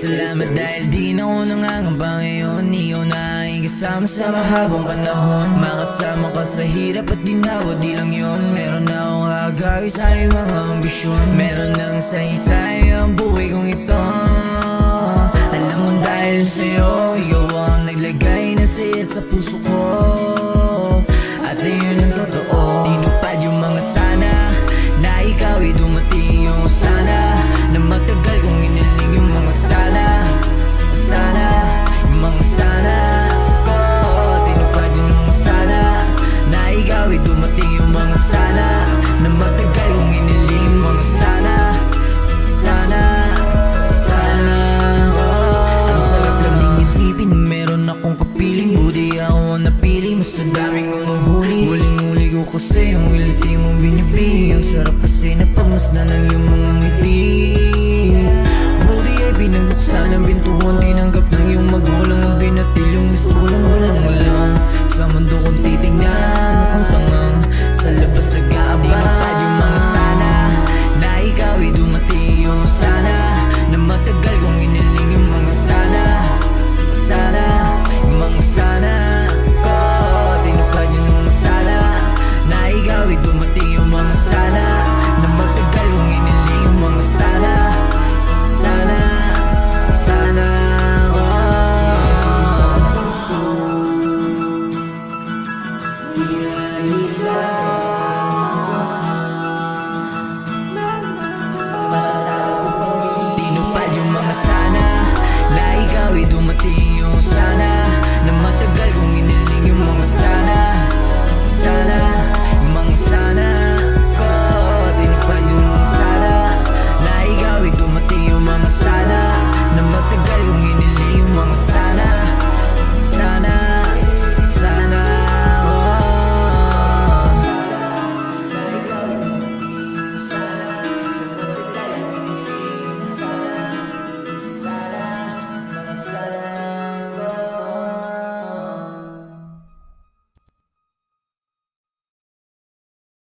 Salamat dahil di na ako nangangamba ngayon. Ikaw na aking kasama sa mahabang panahon. Makasama ka sa hirap at ginawa, di lang yun. Meron na akong agawin sa iyong mga ambisyon. Meron ng saysay ang buhay kong ito. Alam mo dahil sa'yo, ikaw ang naglagay ng saya sa puso ko. At ayun ang totoo, tinupad yung mga sana na ikaw ay dumating yung sana. Na matagal kong iniling yung mga sana. Sana, yung mga sana ko. Tinupad yung mga sana na ikaw ay dumating yung mga sana. Na matagal kong iniling yung mga sana. Sana, sana ko. Ang sarap lang ding isipin, meron akong kapiling. Buti ako ang napili mo sa daming umuhuli. Huling-huli ko kasi yung iliti mong binibig. Ang sarap kasi napamasdan ng iyong mga ngiti. Buti ay pinagbuksan ang bintuhan, tinanggap ng iyong magulang ang binat